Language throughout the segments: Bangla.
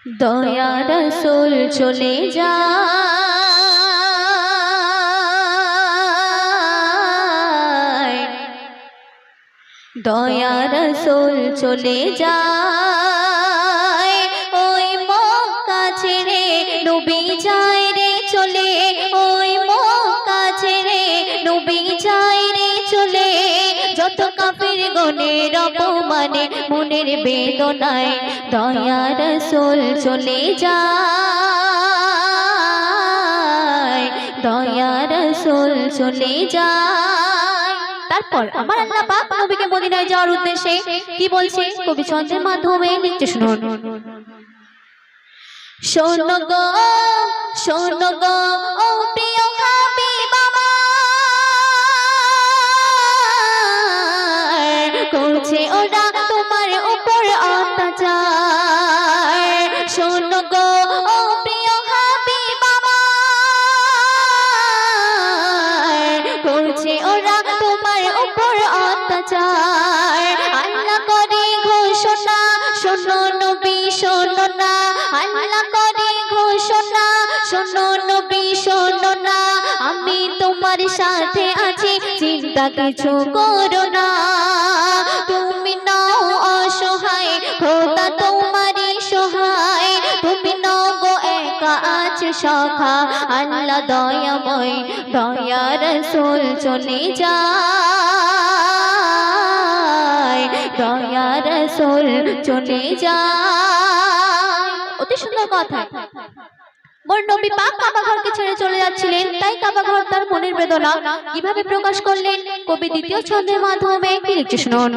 দয়া রাসূল চলে যায়, দয়া রাসূল চলে যায়, ওই মক্কা ছেড়ে নবী যায় রে চলে, ওই মক্কা ছেড়ে নবী যায় রে চলে। যত কাফির গণের অপমানে মনের বেদনায় দয়া রাসূল চলে যায়, দয়া রাসূল চলে যায়। তারপর আমার আল্লাহ পাক নবীকে মদিনায় যাওয়ার উদ্দেশ্যে কি বলছে কবি ছন্দের মাধ্যমে লিখতে শুনুন। শোনো গো শোনো গো ও প্রিয় হাবিব আমার, করছে ওরা তোমার উপর অত্যাচার। শোনো গো ও প্রিয় হাবিব আমার, করছে ওরা তোমার উপর অত্যাচার। আল্লাহ করে ঘোষণা শোনো নবী শোনো না, আল্লাহ করে ঘোষণা শোনো নবী শোনো না, আমি তোমার সাথে আছি চিন্তা কিছু করো না। তুমি নাও অসহায় খোদা তোমারই সহায়, তুমি নাও গো একা আছে সখা আল্লাহ দয়াময়, দয়া রাসূল চলে যায়, দয়া রাসূল চলে যায়। অতি সুন্দর কথা। মোর নবী পাক কাবা ঘরকে ছেড়ে চলে যাচ্ছিলেন, তাই কাবা ঘর তার মনের বেদনা কিভাবে প্রকাশ করলেন কবি দ্বিতীয় ছন্দের মাধ্যমে কি লিখছে শুনুন।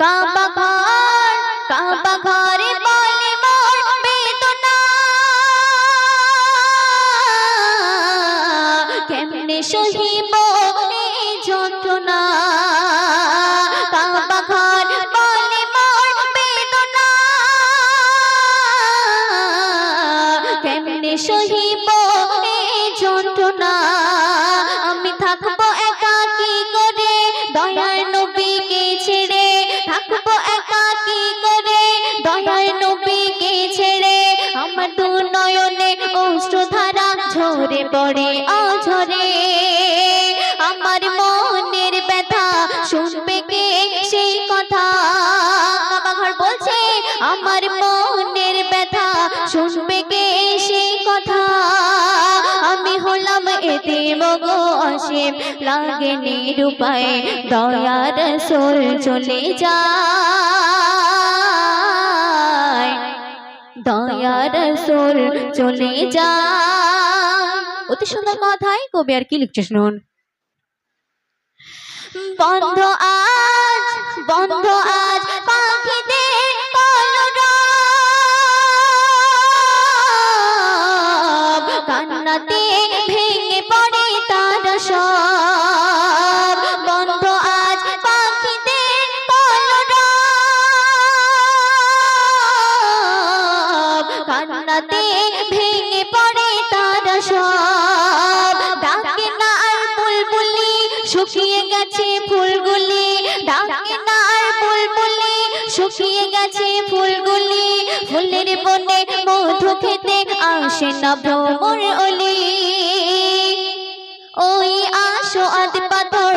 কাবা ঘর কাবা ঘরে বলে মোর বেদনা, কেমনে সহিব এই যন্ত্রণা। কাবা ঘর বলে মোর বেদনা, কেমনে সহিব এই যন্ত্রণা। আমি থাকবো একাকী করে দয়ার নবীকে ছেড়ে, থাকবো একাকী করে দয়ার নবীকে ছেড়ে। আমার দু নয়নে অশ্রুধারা ঝরে পড়ে অঝরে, আমার মনের ব্যথা শুনবে কে সেই কথা। কাবা ঘর বলছে আমার মনের ব্যথা শুনবে কে সেই কথা। আমি হলাম এতে মগো অসীম লাগে নিরুপায়, দয়া রাসূল চলে যায়, দয়া রাসূল চলে যায়। অতি সুন্দর কথায় কবি আর কি লিখছে শুনুন। বন্ধ আজ বন্ধ আজ পাখিদের কলরব, কান্নাতে ভেঙে পড়ে তারা সব। বন্ধ আজ পাখিদের কলরব, কান্নাতে ভেঙে পড়ে তারা সব। ডাকে না আর বুলবুলি শুকিয়ে গেছে ফুলগুলি, ডাকে না আর বুলবুলি শুকিয়ে গেছে ফুলগুলি। ফুলের বনে মধু খেতে আসে না ভ্রমর অলি, ওই আসোয়াদ পাথর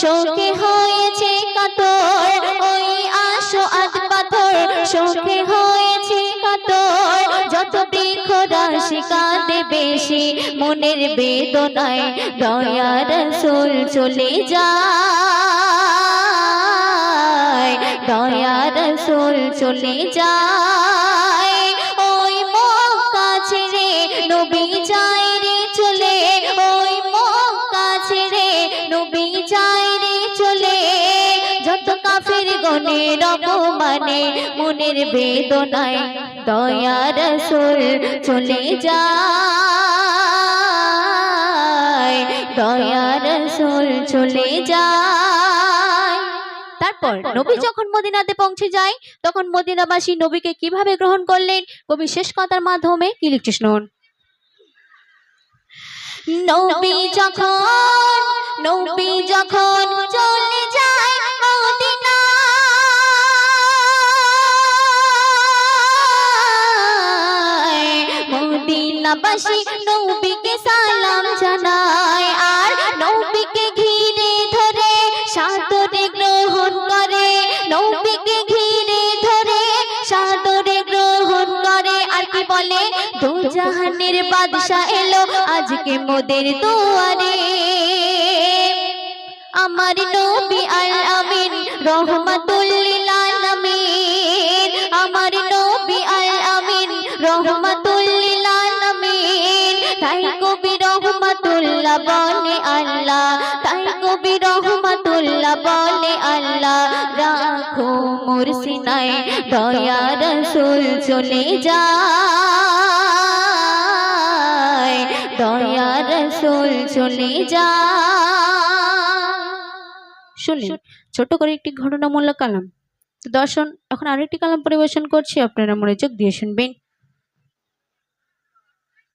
শোকে হয়েছে কাতর, ওই আসোয়াদ পাথর শোকে হয়েছে কাতর। যত বৃক্ষ রাশি কাঁদে বেশি মনের বেদনায়, দয়া রাসূল চলে যায়, দয়া রাসূল চলে যায়। ওই মক্কা ছেড়ে নবী যায় রে চলে, ওই মক্কা ছেড়ে নবী যায় রে চলে। যত কাফির গণের অপমানে মনের বেদনায় দয়া রাসূল চলে যায়, দয়া রাসূল চলে যায়। তারপর নবী যখন মদিনাতে পৌঁছে যায় তখন মদিনাবাসী নবীকে কিভাবে গ্রহণ করলেন কবি শেষ কথার মাধ্যমে কি লিখছে শুনুন। নবী যখন চলে যায় মদিনা, মদিনাবাসী নবীকে সালাম জানায় আর নবীকে ঘিরে ধরে সাদরে গ্রহণ করে নবীকে ঘিরে ধরে সাদরে গ্রহণ করে আর কি বলে দু জাহানের বাদশা এলো আজকে মোদের দুয়ারে আমার নবী আল আমিন রহমাতুল লিল আলামিন আমার নবী আল আমিন রহমাতুল লিল আলামিন তাই কবি রহমাতুল্লাহ বলে আল্লাহ তাই কবি রহমাতুল্লাহ বলে আল্লাহ রাখো মোর সিনায় দয়া রাসূল চলে যায় দয়া রাসূল চলে যায়। শুনলেন ছোট করে একটি ঘটনামূলক কালাম। তো দর্শন এখন আরেকটি কালাম পরিবেশন করছি, আপনারা মনোযোগ দিয়ে শুনবেন।